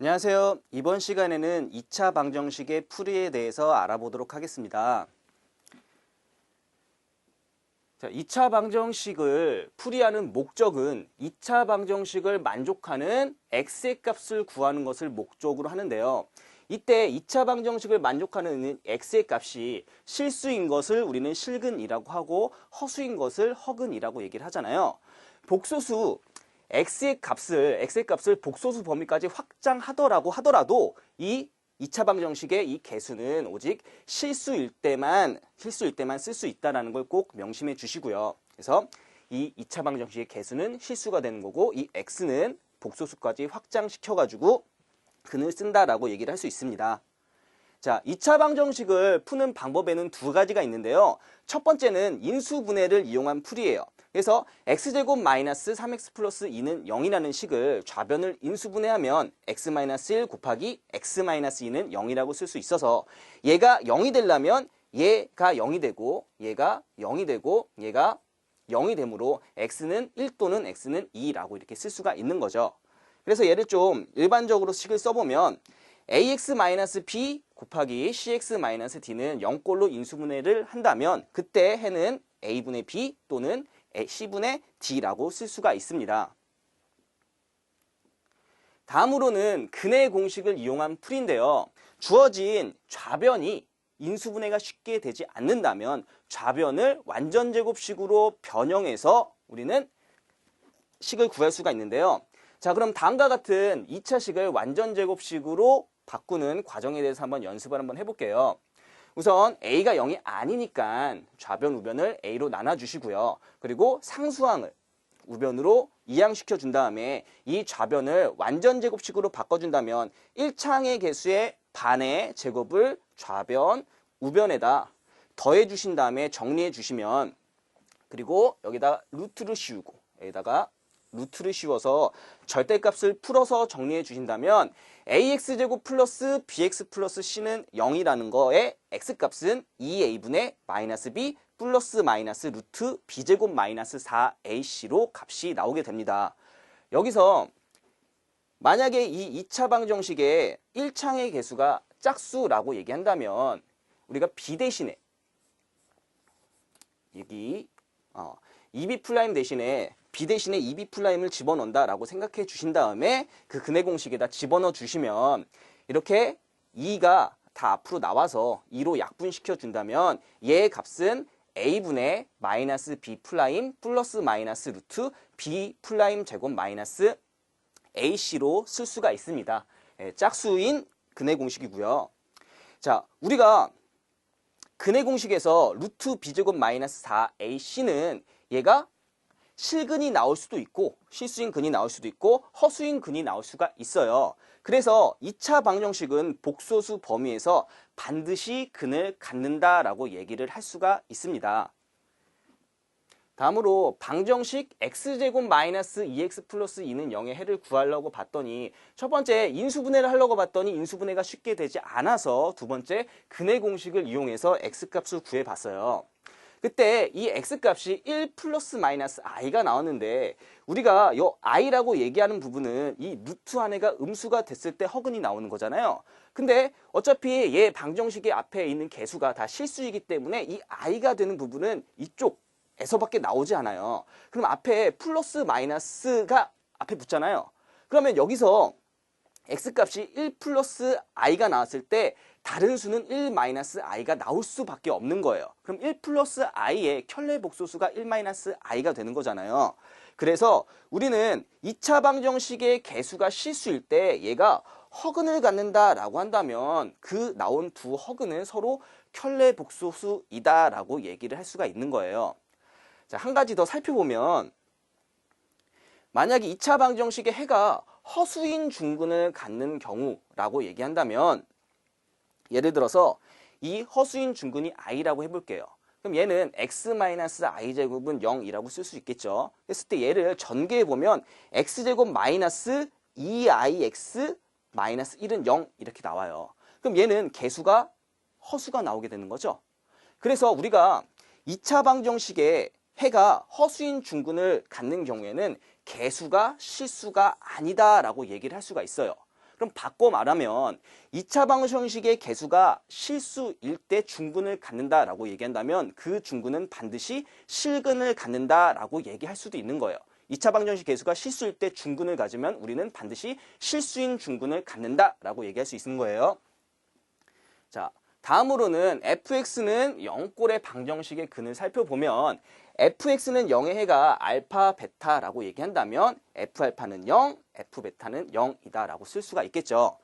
안녕하세요. 이번 시간에는 2차 방정식의 풀이에 대해서 알아보도록 하겠습니다. 자, 2차 방정식을 풀이하는 목적은 2차 방정식을 만족하는 x의 값을 구하는 것을 목적으로 하는데요. 이때 2차 방정식을 만족하는 x의 값이 실수인 것을 우리는 실근이라고 하고 허수인 것을 허근이라고 얘기를 하잖아요. 복소수 x의 값을 복소수 범위까지 확장하더라고 하더라도 이 2차 방정식의 이 개수는 오직 실수일 때만 쓸 수 있다는 걸 꼭 명심해 주시고요. 그래서 이 2차 방정식의 개수는 실수가 되는 거고 이 x는 복소수까지 확장시켜가지고 근을 쓴다라고 얘기를 할 수 있습니다. 자, 2차 방정식을 푸는 방법에는 두 가지가 있는데요. 첫 번째는 인수분해를 이용한 풀이에요. 그래서 x제곱 마이너스 3x 플러스 2는 0이라는 식을 좌변을 인수분해하면 x 마이너스 1 곱하기 x 마이너스 2는 0이라고 쓸 수 있어서 얘가 0이 되려면 얘가 0이 되고 얘가 0이 되고 얘가 0이 되므로 x는 1 또는 x는 2라고 이렇게 쓸 수가 있는 거죠. 그래서 얘를 좀 일반적으로 식을 써보면 ax-b 곱하기 cx-d는 0꼴로 인수분해를 한다면 그때 해는 a분의 b 또는 c분의 d라고 쓸 수가 있습니다. 다음으로는 근의 공식을 이용한 풀인데요. 주어진 좌변이 인수분해가 쉽게 되지 않는다면 좌변을 완전제곱식으로 변형해서 우리는 식을 구할 수가 있는데요. 자, 그럼 다음과 같은 2차 식을 완전제곱식으로 바꾸는 과정에 대해서 한번 연습을 한번 해볼게요. 우선 a가 0이 아니니까 좌변 우변을 a로 나눠주시고요. 그리고 상수항을 우변으로 이항시켜 준 다음에 이 좌변을 완전제곱식으로 바꿔준다면 1차항의 개수의 반의 제곱을 좌변 우변에다 더해 주신 다음에 정리해 주시면 그리고 여기다 루트를 씌우고 여기다가 루트를 씌워서 절대값을 풀어서 정리해 주신다면 ax제곱 플러스 bx 플러스 c는 0이라는 거에 x값은 2a분의 마이너스 b 플러스 마이너스 루트 b제곱 마이너스 4ac로 값이 나오게 됩니다. 여기서 만약에 이 2차 방정식의 1차항의 개수가 짝수라고 얘기한다면 우리가 b 대신에 여기 2b' 대신에 b 대신에 2b'을 집어넣는다라고 생각해 주신 다음에 그 근의 공식에다 집어넣어 주시면 이렇게 2가 다 앞으로 나와서 2로 약분시켜 준다면 얘의 값은 a분의 마이너스 b' 플러스 마이너스 루트 b' 제곱 마이너스 ac로 쓸 수가 있습니다. 짝수인 근의 공식이고요. 자, 우리가 근의 공식에서 루트 b제곱 마이너스 4ac는 얘가 실근이 나올 수도 있고 실수인 근이 나올 수도 있고 허수인 근이 나올 수가 있어요. 그래서 2차 방정식은 복소수 범위에서 반드시 근을 갖는다라고 얘기를 할 수가 있습니다. 다음으로 방정식 x제곱 마이너스 2x 플러스 2는 0의 해를 구하려고 봤더니 첫 번째 인수분해를 하려고 봤더니 인수분해가 쉽게 되지 않아서 두 번째 근의 공식을 이용해서 x값을 구해봤어요. 그때 이 x값이 1 플러스 마이너스 i가 나왔는데 우리가 이 i라고 얘기하는 부분은 이 루트 안에가 음수가 됐을 때 허근이 나오는 거잖아요. 근데 어차피 얘 방정식의 앞에 있는 개수가 다 실수이기 때문에 이 i가 되는 부분은 이쪽에서밖에 나오지 않아요. 그럼 앞에 플러스 마이너스가 앞에 붙잖아요. 그러면 여기서 x값이 1 플러스 i가 나왔을 때 다른 수는 1 마이너스 i가 나올 수밖에 없는 거예요. 그럼 1 플러스 i의 켤레 복소수가 1 마이너스 i가 되는 거잖아요. 그래서 우리는 2차 방정식의 개수가 실수일 때 얘가 허근을 갖는다라고 한다면 그 나온 두 허근은 서로 켤레 복소수이다라고 얘기를 할 수가 있는 거예요. 자, 한 가지 더 살펴보면 만약에 2차 방정식의 해가 허수인 중근을 갖는 경우라고 얘기한다면 예를 들어서 이 허수인 중근이 i라고 해볼게요. 그럼 얘는 x-i 제곱은 0이라고 쓸 수 있겠죠. 그랬을 때 얘를 전개해보면 x제곱 마이너스 2ix 마이너스 1은 0 이렇게 나와요. 그럼 얘는 개수가 허수가 나오게 되는 거죠. 그래서 우리가 2차 방정식의 해가 허수인 중근을 갖는 경우에는 개수가 실수가 아니다라고 얘기를 할 수가 있어요. 그럼 바꿔 말하면 2차 방정식의 개수가 실수일 때 중근을 갖는다라고 얘기한다면 그 중근은 반드시 실근을 갖는다라고 얘기할 수도 있는 거예요. 2차 방정식 개수가 실수일 때 중근을 가지면 우리는 반드시 실수인 중근을 갖는다라고 얘기할 수 있는 거예요. 자, 다음으로는 fx는 0꼴의 방정식의 근을 살펴보면 fx는 0의 해가 알파, 베타라고 얘기한다면 f알파는 0, f베타는 0이다라고 쓸 수가 있겠죠.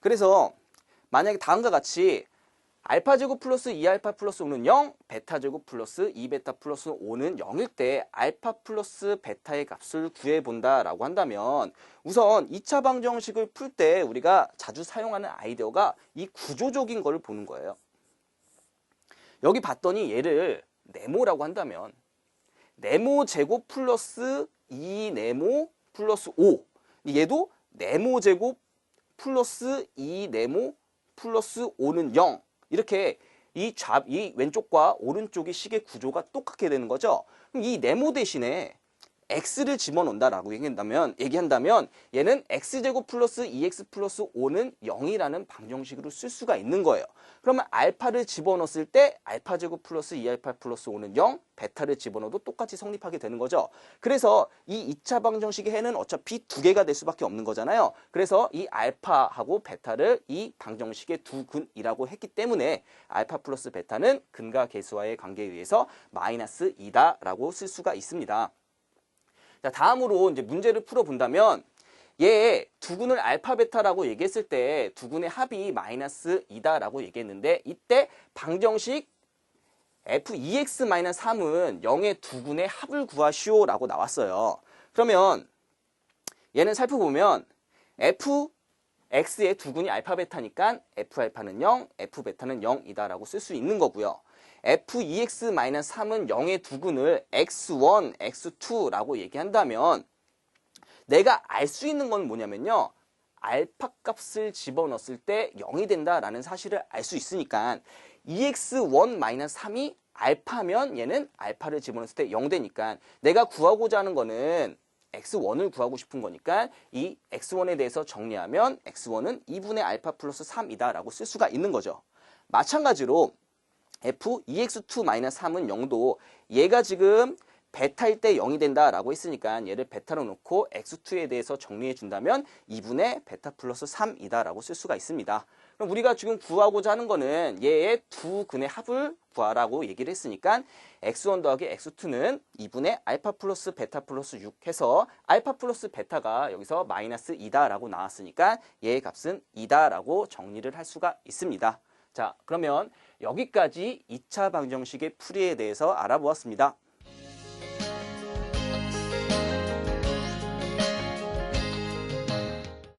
그래서 만약에 다음과 같이 알파제곱 플러스 2알파 플러스 5는 0, 베타제곱 플러스 2베타 플러스 5는 0일 때 알파 플러스 베타의 값을 구해본다라고 한다면 우선 2차 방정식을 풀 때 우리가 자주 사용하는 아이디어가 이 구조적인 걸 보는 거예요. 여기 봤더니 얘를 네모라고 한다면 네모 제곱 플러스 2네모 플러스 5 얘도 네모 제곱 플러스 2네모 플러스 5는 0 이렇게 이 왼쪽과 오른쪽의 식의 구조가 똑같게 되는 거죠. 그럼 이 네모 대신에 x를 집어넣는다라고 얘기한다면 얘는 x제곱 플러스 2x 플러스 5는 0이라는 방정식으로 쓸 수가 있는 거예요. 그러면 알파를 집어넣었을 때 알파제곱 플러스 2알파 플러스 5는 0, 베타를 집어넣어도 똑같이 성립하게 되는 거죠. 그래서 이 2차 방정식의 해는 어차피 두 개가 될 수밖에 없는 거잖아요. 그래서 이 알파하고 베타를 이 방정식의 두 근이라고 했기 때문에 알파 플러스 베타는 근과 개수와의 관계에 의해서 마이너스 2다라고 쓸 수가 있습니다. 자, 다음으로 이제 문제를 풀어본다면 얘 두근을 알파 베타라고 얘기했을 때 두근의 합이 마이너스 2다라고 얘기했는데 이때 방정식 f2x-3은 0의 두근의 합을 구하시오 라고 나왔어요. 그러면 얘는 살펴보면 fx의 두근이 알파 베타니까 f알파는 0, f베타는 0이다라고 쓸 수 있는 거고요. f2x-3은 0의 두근을 x1, x2라고 얘기한다면 내가 알 수 있는 건 뭐냐면요. 알파 값을 집어넣었을 때 0이 된다라는 사실을 알 수 있으니까 2x1-3이 알파면 얘는 알파를 집어넣었을 때 0 되니까 내가 구하고자 하는 거는 x1을 구하고 싶은 거니까 이 x1에 대해서 정리하면 x1은 2분의 알파 플러스 3이다라고 쓸 수가 있는 거죠. 마찬가지로 f2x2-3은 0도 얘가 지금 베타일 때 0이 된다라고 했으니까 얘를 베타로 놓고 x2에 대해서 정리해 준다면 2분의 베타 플러스 3이다라고 쓸 수가 있습니다. 그럼 우리가 지금 구하고자 하는 거는 얘의 두 근의 합을 구하라고 얘기를 했으니까 x1 더하기 x2는 2분의 알파 플러스 베타 플러스 6 해서 알파 플러스 베타가 여기서 마이너스 2다라고 나왔으니까 얘의 값은 2다라고 정리를 할 수가 있습니다. 자, 그러면 여기까지 2차 방정식의 풀이에 대해서 알아보았습니다.